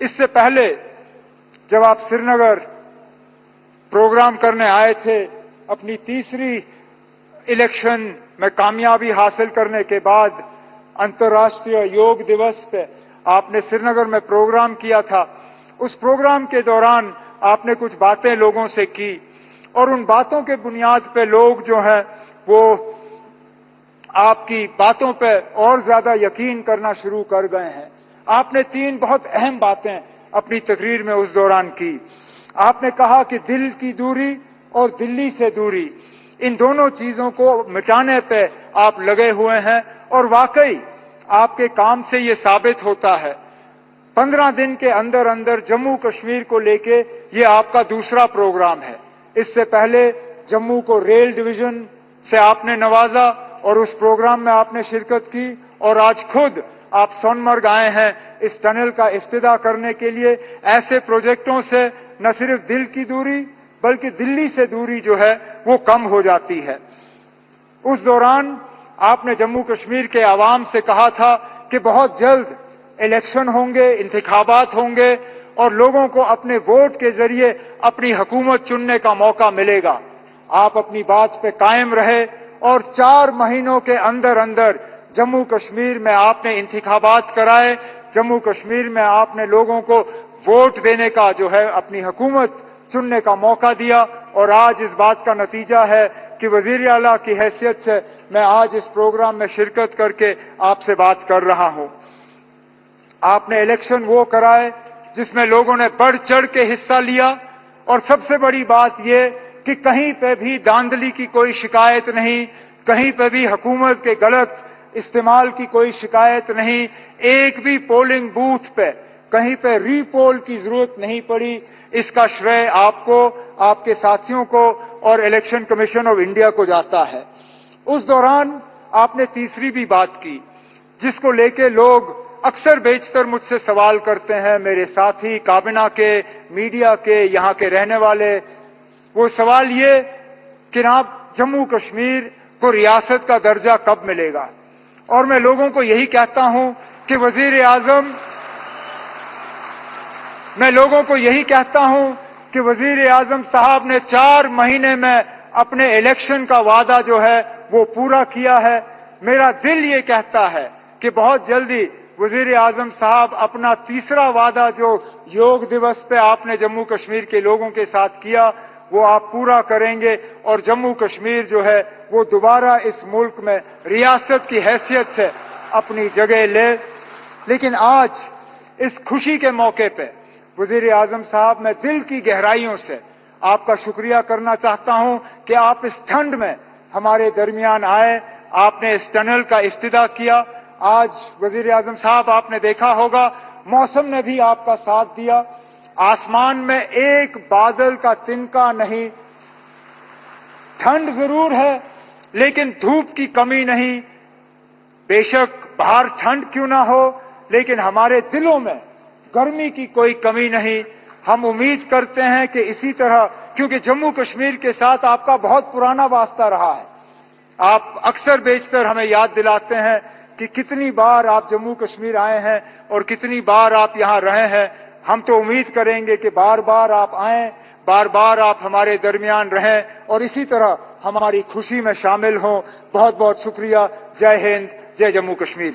اس سے پہلے جب آپ سری نگر پروگرام کرنے آئے تھے، اپنی تیسری الیکشن میں کامیابی حاصل کرنے کے بعد انترراشٹریہ یوگ دیوس پہ آپ نے سری نگر میں پروگرام کیا تھا. اس پروگرام کے دوران آپ نے کچھ باتیں لوگوں سے کی اور ان باتوں کے بنیاد پہ لوگ جو ہیں وہ آپ کی باتوں پہ اور زیادہ یقین کرنا شروع کر گئے ہیں. آپ نے 3 بہت اہم باتیں اپنی تقریر میں اس دوران کی. آپ نے کہا کہ دل کی دوری اور دلی سے دوری، ان دونوں چیزوں کو مٹانے پہ آپ لگے ہوئے ہیں اور واقعی آپ کے کام سے یہ ثابت ہوتا ہے. 15 دن کے اندر اندر جموں کشمیر کو لے کے یہ آپ کا دوسرا پروگرام ہے. اس سے پہلے جموں کو ریل ڈویژن سے آپ نے نوازا اور اس پروگرام میں آپ نے شرکت کی، اور آج خود آپ سونمرگ آئے ہیں اس ٹنل کا افتتاح کرنے کے لیے. ایسے پروجیکٹوں سے نہ صرف دل کی دوری بلکہ دلی سے دوری جو ہے وہ کم ہو جاتی ہے. اس دوران آپ نے جموں کشمیر کے عوام سے کہا تھا کہ بہت جلد الیکشن ہوں گے، انتخابات ہوں گے اور لوگوں کو اپنے ووٹ کے ذریعے اپنی حکومت چننے کا موقع ملے گا. آپ اپنی بات پہ قائم رہے اور 4 مہینوں کے اندر اندر جموں کشمیر میں آپ نے انتخابات کرائے. جموں کشمیر میں آپ نے لوگوں کو ووٹ دینے کا جو ہے اپنی حکومت چننے کا موقع دیا، اور آج اس بات کا نتیجہ ہے کہ وزیر اعلیٰ کی حیثیت سے میں آج اس پروگرام میں شرکت کر کے آپ سے بات کر رہا ہوں. آپ نے الیکشن وہ کرائے جس میں لوگوں نے بڑھ چڑھ کے حصہ لیا، اور سب سے بڑی بات یہ کہ کہیں پہ بھی داندلی کی کوئی شکایت نہیں، کہیں پہ بھی حکومت کے غلط استعمال کی کوئی شکایت نہیں. ایک بھی پولنگ بوتھ پہ کہیں پہ ری پول کی ضرورت نہیں پڑی. اس کا شرے آپ کو، آپ کے ساتھیوں کو اور الیکشن کمیشن آف انڈیا کو جاتا ہے. اس دوران آپ نے تیسری بھی بات کی جس کو لے کے لوگ اکثر بیشتر مجھ سے سوال کرتے ہیں، میرے ساتھی کابینہ کے، میڈیا کے، یہاں کے رہنے والے. وہ سوال یہ کہ جناب جموں کشمیر کو ریاست کا درجہ کب ملے گا؟ اور میں لوگوں کو یہی کہتا ہوں کہ وزیر اعظم صاحب نے 4 مہینے میں اپنے الیکشن کا وعدہ جو ہے وہ پورا کیا ہے. میرا دل یہ کہتا ہے کہ بہت جلدی وزیر اعظم صاحب اپنا تیسرا وعدہ جو یوگ دیوس پہ آپ نے جموں کشمیر کے لوگوں کے ساتھ کیا وہ آپ پورا کریں گے، اور جموں کشمیر جو ہے وہ دوبارہ اس ملک میں ریاست کی حیثیت سے اپنی جگہ لے. لیکن آج اس خوشی کے موقع پہ وزیر اعظم صاحب میں دل کی گہرائیوں سے آپ کا شکریہ کرنا چاہتا ہوں کہ آپ اس ٹھنڈ میں ہمارے درمیان آئے، آپ نے اس ٹنل کا افتتاح کیا. آج وزیر اعظم صاحب آپ نے دیکھا ہوگا موسم نے بھی آپ کا ساتھ دیا. آسمان میں ایک بادل کا تنکا نہیں. ٹھنڈ ضرور ہے لیکن دھوپ کی کمی نہیں. بے شک باہر ٹھنڈ کیوں نہ ہو لیکن ہمارے دلوں میں گرمی کی کوئی کمی نہیں. ہم امید کرتے ہیں کہ اسی طرح، کیونکہ جموں کشمیر کے ساتھ آپ کا بہت پرانا واسطہ رہا ہے. آپ اکثر بیشتر ہمیں یاد دلاتے ہیں کہ کتنی بار آپ جموں کشمیر آئے ہیں اور کتنی بار آپ یہاں رہے ہیں. ہم تو امید کریں گے کہ بار بار آپ آئیں، بار بار آپ ہمارے درمیان رہیں اور اسی طرح ہماری خوشی میں شامل ہوں. بہت بہت شکریہ. جے ہند، جے جموں کشمیر.